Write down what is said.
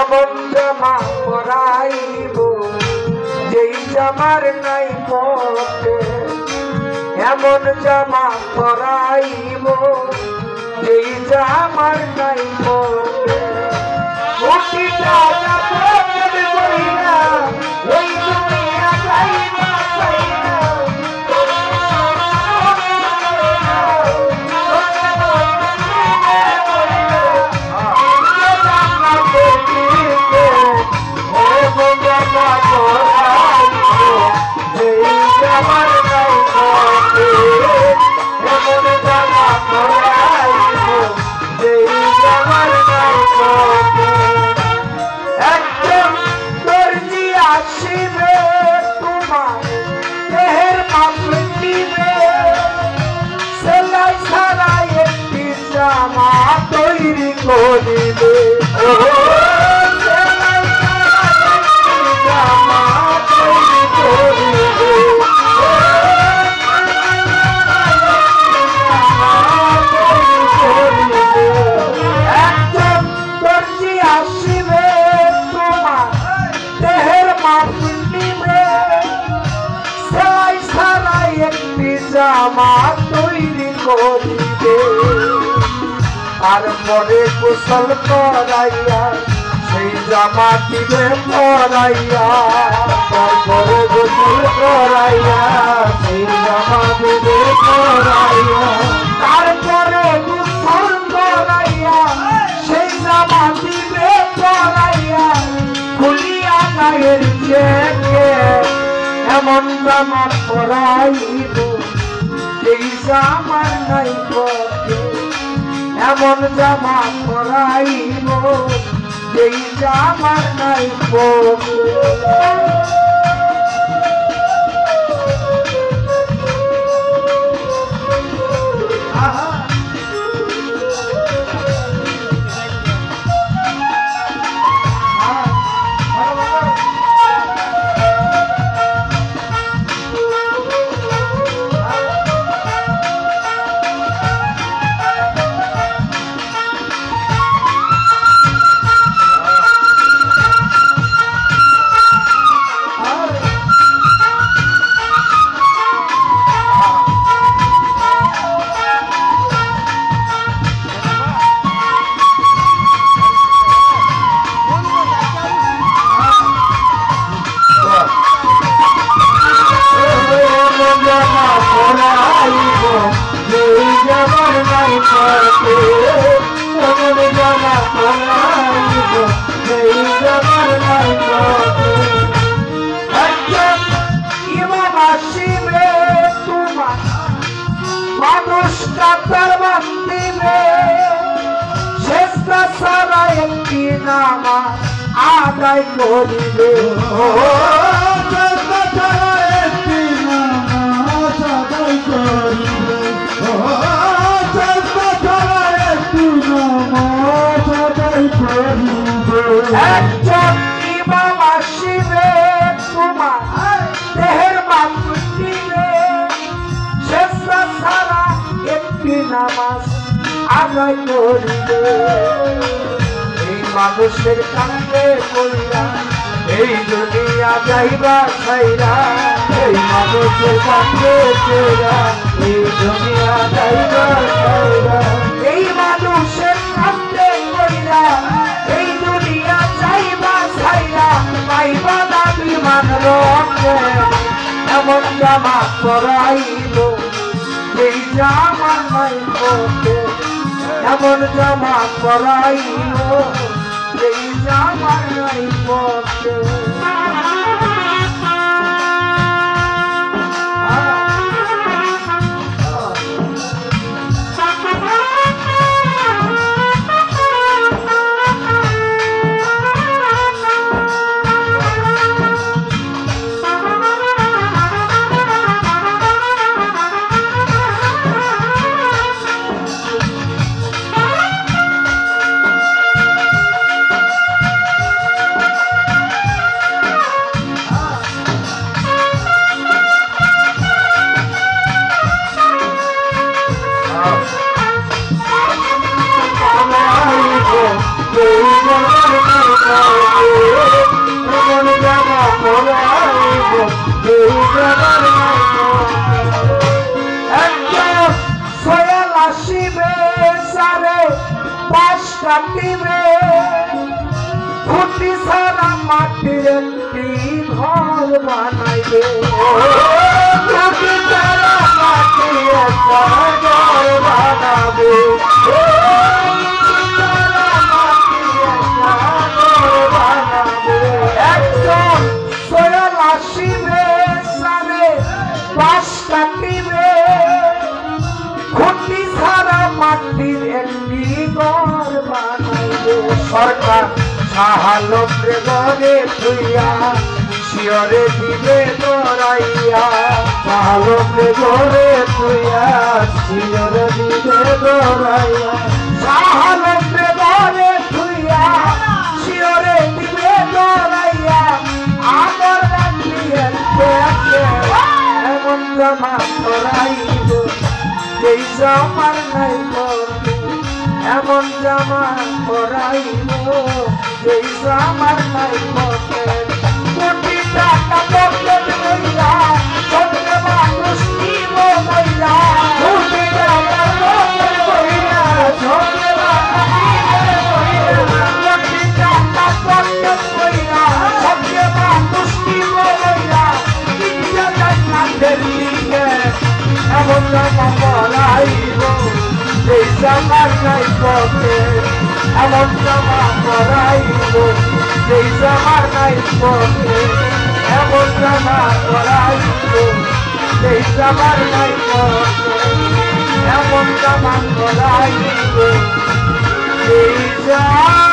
এমন জামা পরাইব যেই জামার নাই পথে, এমন জামা পরাইব যেই জামার নাই পথে। কোটিটা পথের বইরা এই দুনিয়া যাইবা যাইবা, তৈরি করিবে জামা তৈরি করিবে, একজন দর্জি আসিবে তোমার দেহের মাপ নিবে, সেলাই ছাড়াই একটি জামা তৈরি করিবে। তারপরে গোসল করাইয়া সেই জামা দিবে পরাইয়া, তারপরে গোসল করাইয়া সেই জামা দিবে পরাইয়া, তারপরে গোসল করাইয়া সেই জামা দিবে পরাইয়া, খুলিয়া গায়ের চেকে এমন জামা পরাইব যেই জামার নাই পথে, এমন জামা পরাইব যেই জামার নাই পথে। আদায় করিবে একজন ইমাম আসিবে তোমার দেহের মাপ দিবে, শেষরা ছাড়া একটি নামাজ আদায় করিবে। এই মানুষের কান্দে কইরা এই দুনিয়া যাইবা ছাইরা, এই মানুষের কান্দে কইরা এই দুনিয়া যাইবা ছাইরা, এই মানুষের কান্দে কইরা এই দুনিয়া যাইবা ছাইরা, পাইবা না বিমান রক্ষে জামা পরাইব এই জামার নাই পথে এমন জামা পরাইব এই জামার নাই পথে খুঁটি সারা মাটির একটি ঘর বানাইবে খুঁটি সারা মাটির একটা ঘর বানাবে একজন সোয়াল আসিবে সারে বাঁশ কাটিবে খুঁটি সারা মাটির একটি ঘর বানাইবে সরকার সাহালমরে ঘরে তুইয়া শিয়রে দিবে দরাইয়া সাহালমরে ঘরে তুইয়া শিয়রে দিবে দরাইয়া সাহালমরে ঘরে তুইয়া শিয়রে দিবে দরাইয়া আমার রাখলি এমন জামা পরাইব যেই জামার নাই পথে এমন জামা পরাইব যেই জামার নাই পথে কোটি টাকা পকেট বইলা সঙ্গে মানুষ নিব বইলা কোটি টাকা পকেট বইলা সঙ্গে মানুষ নিব বইলা কোটি টাকা পকেট বইলা সঙ্গে মানুষ নিব বইলা কিচ্ছা জান্নাতের দিকে এমন জামা পরাইব যেই জামার নাই পথে এমন জামা পরাইব যেই জামার নাই পথে এমন জামা পরাইব যেই জামার নাই পথে এমন জামা পরাইব যেই জামা